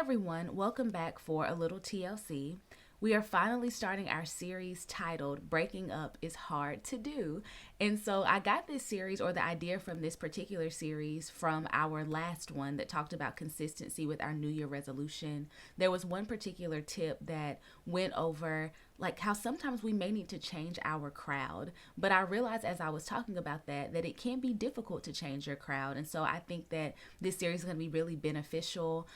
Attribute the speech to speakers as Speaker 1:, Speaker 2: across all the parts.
Speaker 1: everyone, welcome back for a little TLC. We are finally starting our series titled Breaking Up is Hard to Do. And so I got this series or the idea from this particular series from our last one that talked about consistency with our New Year resolution. There was one particular tip that went over like how sometimes we may need to change our crowd, but I realized as I was talking about that it can be difficult to change your crowd. And so I think that this series is going to be really beneficial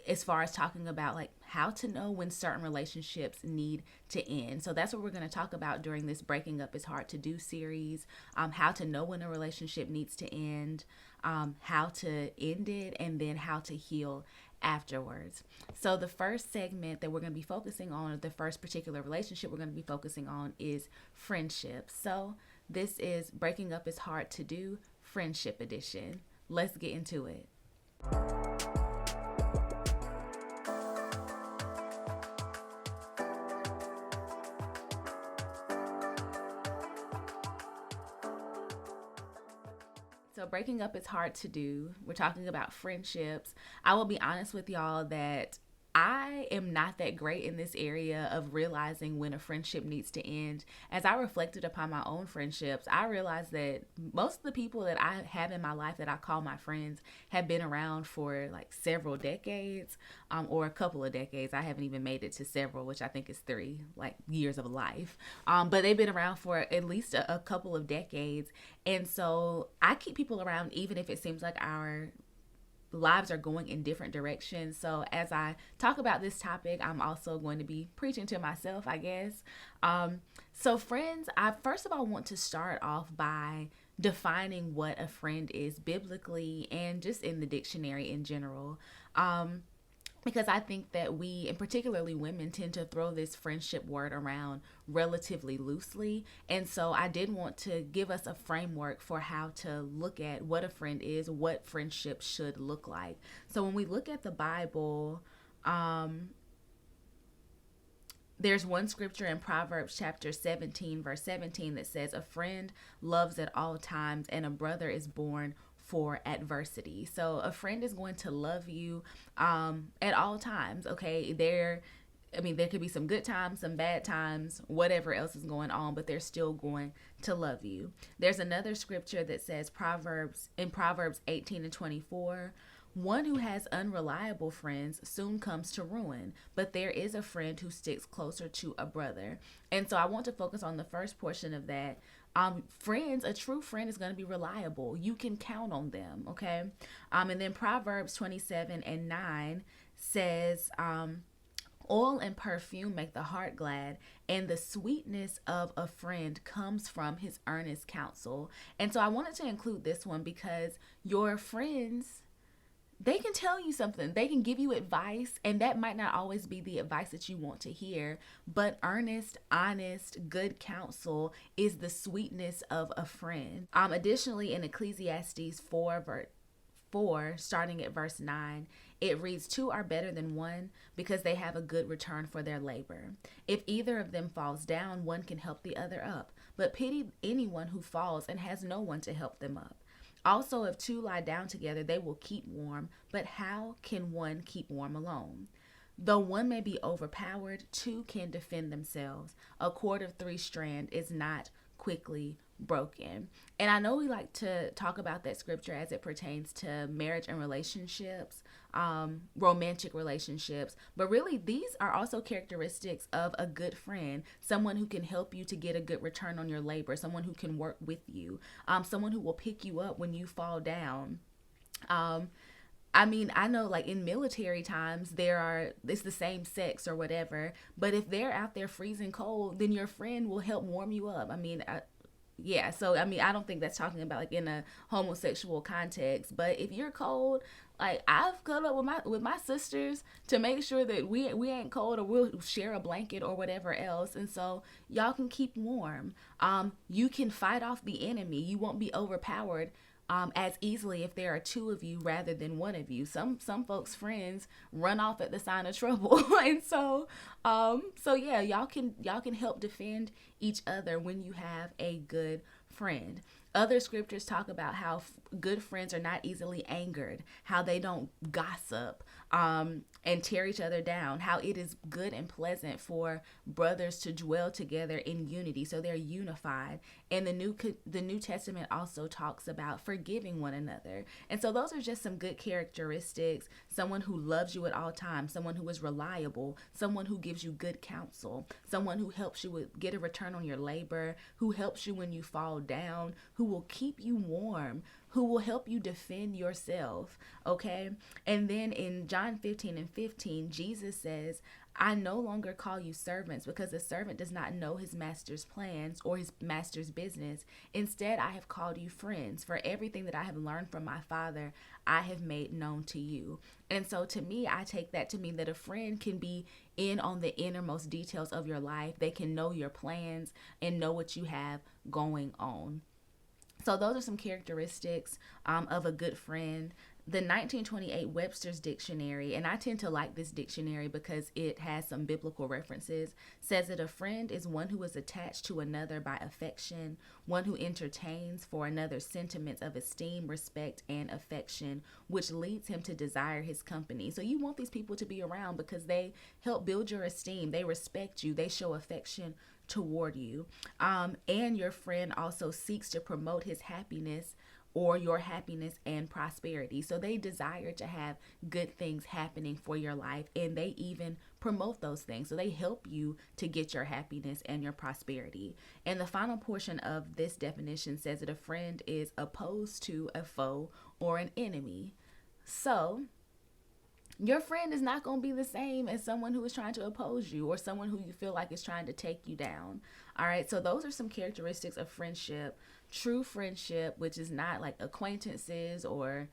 Speaker 1: as far as talking about like how to know when certain relationships need to end. So that's what we're going to talk about during this Breaking Up is Hard to Do series. How to know when a relationship needs to end, how to end it, and then how to heal afterwards. So the first segment that we're going to be focusing on, or the first particular relationship we're going to be focusing on, is friendship. So this is Breaking Up is Hard to Do, Friendship Edition. Let's get into it. So breaking up is hard to do. We're talking about friendships. I will be honest with y'all that I am not that great in this area of realizing when a friendship needs to end. As I reflected upon my own friendships, I realized that most of the people that I have in my life that I call my friends have been around for like several decades, or a couple of decades. I haven't even made it to several, which I think is 3 like years of life. But they've been around for at least a couple of decades. And so I keep people around even if it seems like our lives are going in different directions. So as I talk about this topic, I'm also going to be preaching to myself, I guess. So friends, I first of all want to start off by defining what a friend is biblically and just in the dictionary in general. Because I think that we, and particularly women, tend to throw this friendship word around relatively loosely. And so I did want to give us a framework for how to look at what a friend is, what friendship should look like. So when we look at the Bible, there's one scripture in Proverbs chapter 17, verse 17 that says, "A friend loves at all times, and a brother is born for adversity." So a friend is going to love you at all times. Okay, there could be some good times, some bad times, whatever else is going on, but they're still going to love you. There's another scripture that says Proverbs 18 and 24. "One who has unreliable friends soon comes to ruin, but there is a friend who sticks closer to a brother." And so I want to focus on the first portion of that. Friends, a true friend is going to be reliable. You can count on them, okay? And then Proverbs 27 and 9 says, "Oil and perfume make the heart glad, and the sweetness of a friend comes from his earnest counsel." And so I wanted to include this one because your friends, they can tell you something. They can give you advice, and that might not always be the advice that you want to hear, but earnest, honest, good counsel is the sweetness of a friend. Additionally, in Ecclesiastes 4, starting at verse 9, it reads, "Two are better than one because they have a good return for their labor. If either of them falls down, one can help the other up, but pity anyone who falls and has no one to help them up. Also, if two lie down together, they will keep warm, but how can one keep warm alone? Though one may be overpowered, two can defend themselves. A cord of 3 strands is not quickly broken." And I know we like to talk about that scripture as it pertains to marriage and relationships, romantic relationships, but really these are also characteristics of a good friend, someone who can help you to get a good return on your labor, someone who can work with you, someone who will pick you up when you fall down. I know like in military times, it's the same sex or whatever, but if they're out there freezing cold, then your friend will help warm you up. I don't think that's talking about like in a homosexual context, but if you're cold, like I've cuddled up with my sisters to make sure that we ain't cold, or we'll share a blanket or whatever else, and so y'all can keep warm. You can fight off the enemy. You won't be overpowered as easily if there are 2 of you rather than 1 of you. Some folks' friends run off at the sign of trouble, and so yeah, y'all can help defend each other when you have a good friend. Other scriptures talk about how good friends are not easily angered, how they don't gossip and tear each other down, how it is good and pleasant for brothers to dwell together in unity, so they're unified. And the New Testament also talks about forgiving one another. And so those are just some good characteristics. Someone who loves you at all times, someone who is reliable, someone who gives you good counsel, someone who helps you get a return on your labor, who helps you when you fall down, who will keep you warm, who will help you defend yourself. Okay. And then in John 15:15, Jesus says, I no longer call you servants, because a servant does not know his master's plans or his master's business. Instead, I have called you friends, for everything that I have learned from my Father, I have made known to you. And so to me, I take that to mean that a friend can be in on the innermost details of your life. They can know your plans and know what you have going on. So those are some characteristics of a good friend. The 1928 Webster's Dictionary, and I tend to like this dictionary because it has some biblical references, says that a friend is one who is attached to another by affection, one who entertains for another's sentiments of esteem, respect, and affection, which leads him to desire his company. So you want these people to be around because they help build your esteem. They respect you. They show affection toward you. And your friend also seeks to promote his happiness or your happiness and prosperity. So they desire to have good things happening for your life, and they even promote those things. So they help you to get your happiness and your prosperity. And the final portion of this definition says that a friend is opposed to a foe or an enemy. So your friend is not going to be the same as someone who is trying to oppose you or someone who you feel like is trying to take you down. All right. So those are some characteristics of friendship. True friendship, which is not like acquaintances or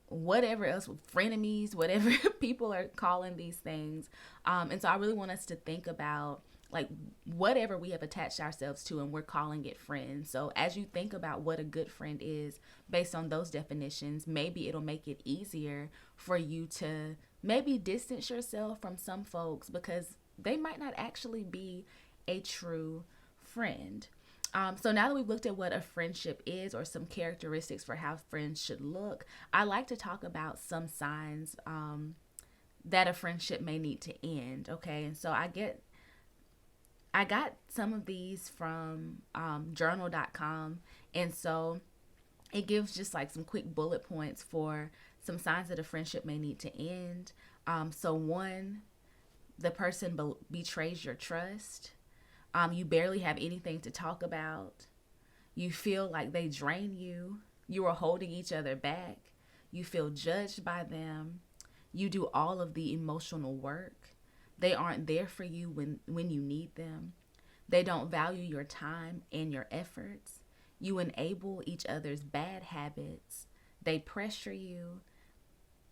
Speaker 1: whatever else, frenemies, whatever people are calling these things. And so I really want us to think about like whatever we have attached ourselves to and we're calling it friends. So as you think about what a good friend is based on those definitions, maybe it'll make it easier for you to maybe distance yourself from some folks because they might not actually be a true friend. So now that we've looked at what a friendship is or some characteristics for how friends should look, I like to talk about some signs that a friendship may need to end. Okay, and so I got some of these from journal.com, and so it gives just like some quick bullet points for some signs that a friendship may need to end. So one, the person betrays your trust. You barely have anything to talk about. You feel like they drain you. You are holding each other back. You feel judged by them. You do all of the emotional work. They aren't there for you when you need them. They don't value your time and your efforts. You enable each other's bad habits. They pressure you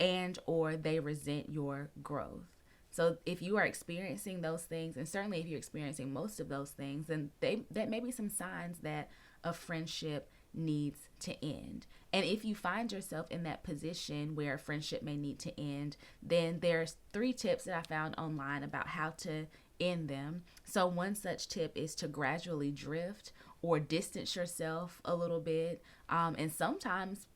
Speaker 1: and or they resent your growth. So if you are experiencing those things, and certainly if you're experiencing most of those things, then that may be some signs that a friendship needs to end. And if you find yourself in that position where a friendship may need to end, then there's 3 tips that I found online about how to end them. So one such tip is to gradually drift or distance yourself a little bit. And sometimes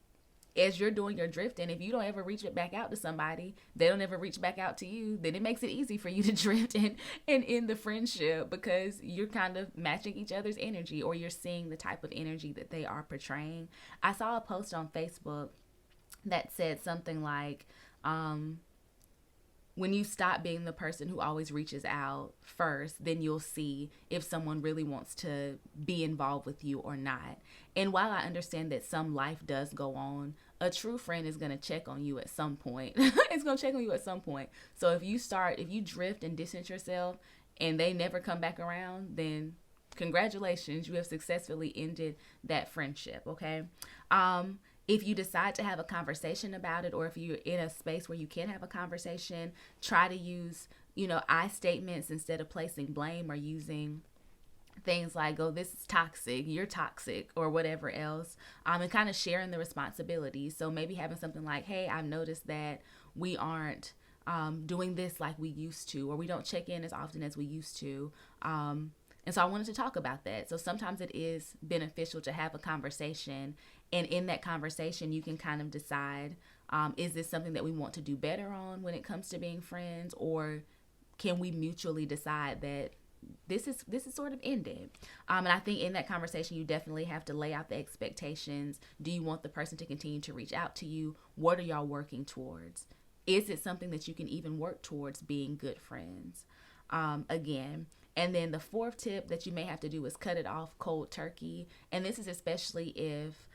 Speaker 1: as you're doing your drifting, if you don't ever reach it back out to somebody, they don't ever reach back out to you, then it makes it easy for you to drift and end the friendship because you're kind of matching each other's energy or you're seeing the type of energy that they are portraying. I saw a post on Facebook that said something like, when you stop being the person who always reaches out first, then you'll see if someone really wants to be involved with you or not. And while I understand that some life does go on, a true friend is going to check on you at some point. It's going to check on you at some point. So if you drift and distance yourself and they never come back around, then congratulations, you have successfully ended that friendship, okay? If you decide to have a conversation about it, or if you're in a space where you can have a conversation, try to use, I statements instead of placing blame or using things like, oh, this is toxic, you're toxic, or whatever else, and kind of sharing the responsibilities. So maybe having something like, hey, I've noticed that we aren't doing this like we used to, or we don't check in as often as we used to. And so I wanted to talk about that. So sometimes it is beneficial to have a conversation And in that conversation, you can kind of decide, is this something that we want to do better on when it comes to being friends, or can we mutually decide that this is sort of ended. And I think in that conversation, you definitely have to lay out the expectations. Do you want the person to continue to reach out to you? What are y'all working towards? Is it something that you can even work towards being good friends? Again. And then the fourth tip that you may have to do is cut it off cold turkey. And this is especially if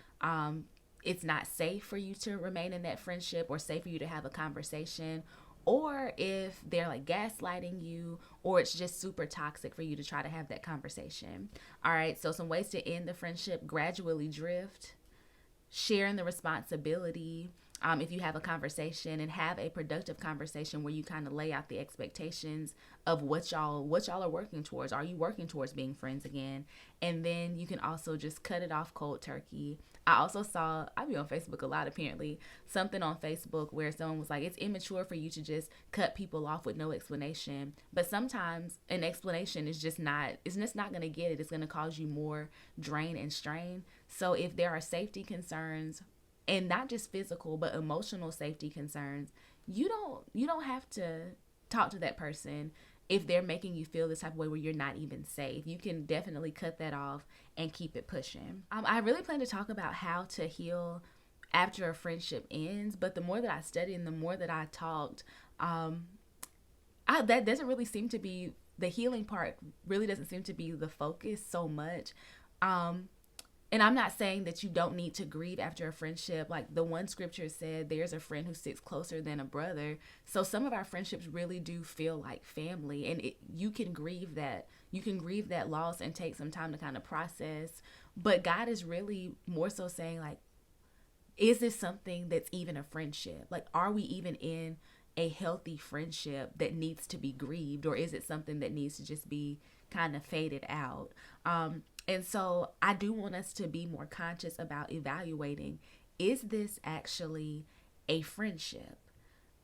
Speaker 1: it's not safe for you to remain in that friendship, or safe for you to have a conversation, or if they're like gaslighting you, or it's just super toxic for you to try to have that conversation. All right, so some ways to end the friendship: gradually drift, sharing the responsibility. If you have a conversation, and have a productive conversation where you kind of lay out the expectations of what y'all are working towards. Are you working towards being friends again? And then you can also just cut it off cold turkey. I also saw, I be on Facebook a lot apparently, something on Facebook where someone was like, it's immature for you to just cut people off with no explanation. But sometimes an explanation is just not, it's just not going to get it. It's going to cause you more drain and strain. So if there are safety concerns, and not just physical but emotional safety concerns, you don't have to talk to that person if they're making you feel this type of way where you're not even safe. You can definitely cut that off and keep it pushing. I really plan to talk about how to heal after a friendship ends, but the more that I studied and the more that I talked, that doesn't really seem to be, the healing part really doesn't seem to be the focus so much. And I'm not saying that you don't need to grieve after a friendship. Like the one scripture said, there's a friend who sits closer than a brother. So some of our friendships really do feel like family, and you can grieve that. You can grieve that loss and take some time to kind of process. But God is really more so saying, like, is this something that's even a friendship? Like, are we even in a healthy friendship that needs to be grieved, or is it something that needs to just be kind of faded out? And so I do want us to be more conscious about evaluating, is this actually a friendship?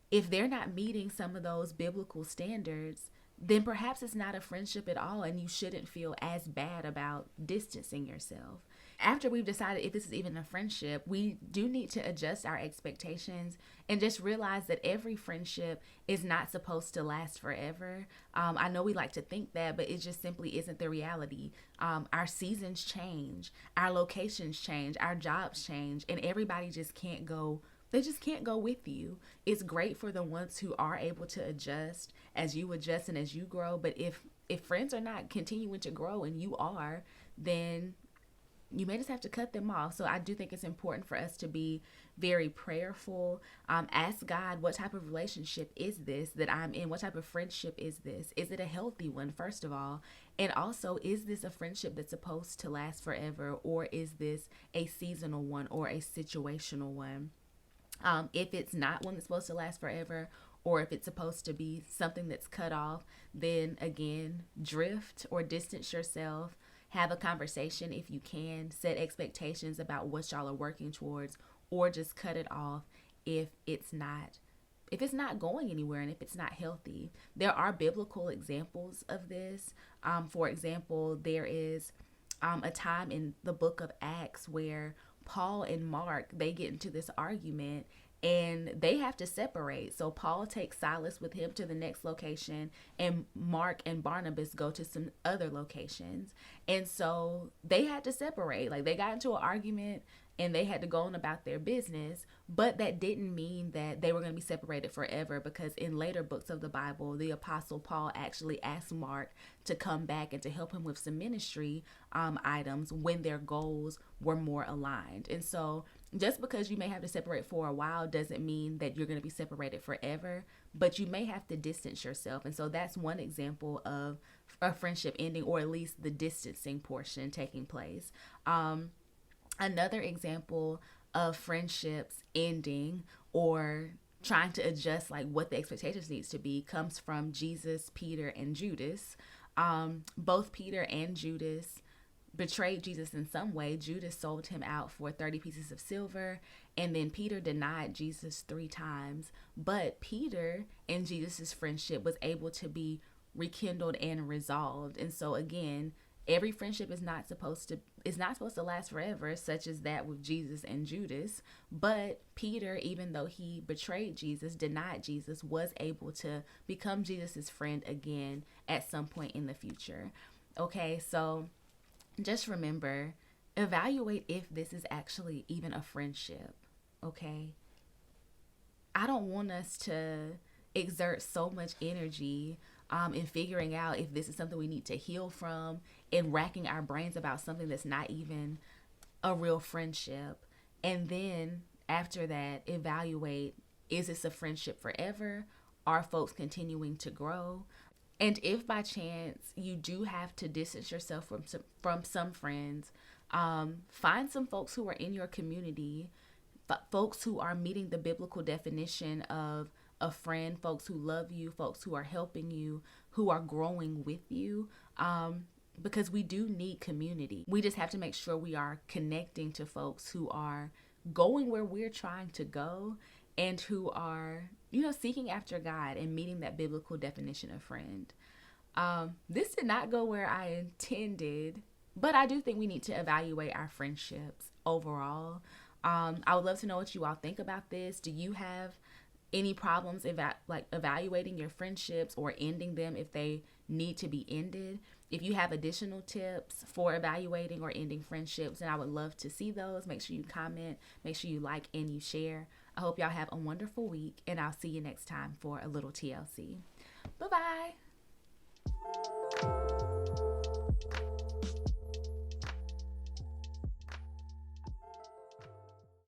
Speaker 1: If they're not meeting some of those biblical standards, then perhaps it's not a friendship at all, and you shouldn't feel as bad about distancing yourself. After we've decided if this is even a friendship, we do need to adjust our expectations and just realize that every friendship is not supposed to last forever. I know we like to think that, but it just simply isn't the reality. Our seasons change, our locations change, our jobs change, and everybody just can't go. They just can't go with you. It's great for the ones who are able to adjust as you adjust and as you grow. But if friends are not continuing to grow and you are, then you may just have to cut them off. So I do think it's important for us to be very prayerful. Ask God, what type of relationship is this that I'm in? What type of friendship is this? Is it a healthy one, first of all? And also, is this a friendship that's supposed to last forever, or is this a seasonal one or a situational one? If it's not one that's supposed to last forever, or if it's supposed to be something that's cut off, then again, drift or distance yourself. Have a conversation if you can. Set expectations about what y'all are working towards, or just cut it off if it's not going anywhere and if it's not healthy. There are biblical examples of this. For example, there is a time in the book of Acts where Paul and Mark, they get into this argument and they have to separate. So Paul takes Silas with him to the next location, and Mark and Barnabas go to some other locations. And so they had to separate. Like, they got into an argument and they had to go on about their business, but that didn't mean that they were going to be separated forever, because in later books of the Bible, the Apostle Paul actually asked Mark to come back and to help him with some ministry items when their goals were more aligned. And so just because you may have to separate for a while doesn't mean that you're going to be separated forever, but you may have to distance yourself. And so that's one example of a friendship ending, or at least the distancing portion taking place. Another example of friendships ending or trying to adjust, like what the expectations needs to be, comes from Jesus, Peter, and Judas. Both Peter and Judas betrayed Jesus in some way. Judas sold him out for 30 pieces of silver, and then Peter denied Jesus 3 times. But Peter and Jesus's friendship was able to be rekindled and resolved. And so again, Every friendship is not supposed to last forever, such as that with Jesus and Judas. But Peter, even though he betrayed Jesus, denied Jesus, was able to become Jesus's friend again at some point in the future. Okay, so just remember, evaluate if this is actually even a friendship. Okay, I don't want us to exert so much energy in figuring out if this is something we need to heal from, and racking our brains about something that's not even a real friendship. And then after that, evaluate, is this a friendship forever? Are folks continuing to grow? And if by chance you do have to distance yourself from some friends, find some folks who are in your community, folks who are meeting the biblical definition of a friend, folks who love you, folks who are helping you, who are growing with you. Because we do need community. We just have to make sure we are connecting to folks who are going where we're trying to go, and who are, seeking after God and meeting that biblical definition of friend. This did not go where I intended, but I do think we need to evaluate our friendships overall. I would love to know what you all think about this. Do you have any problems evaluating your friendships or ending them if they need to be ended? If you have additional tips for evaluating or ending friendships, then I would love to see those. Make sure you comment, make sure you like and you share. I hope y'all have a wonderful week, and I'll see you next time for a little TLC. Bye-bye.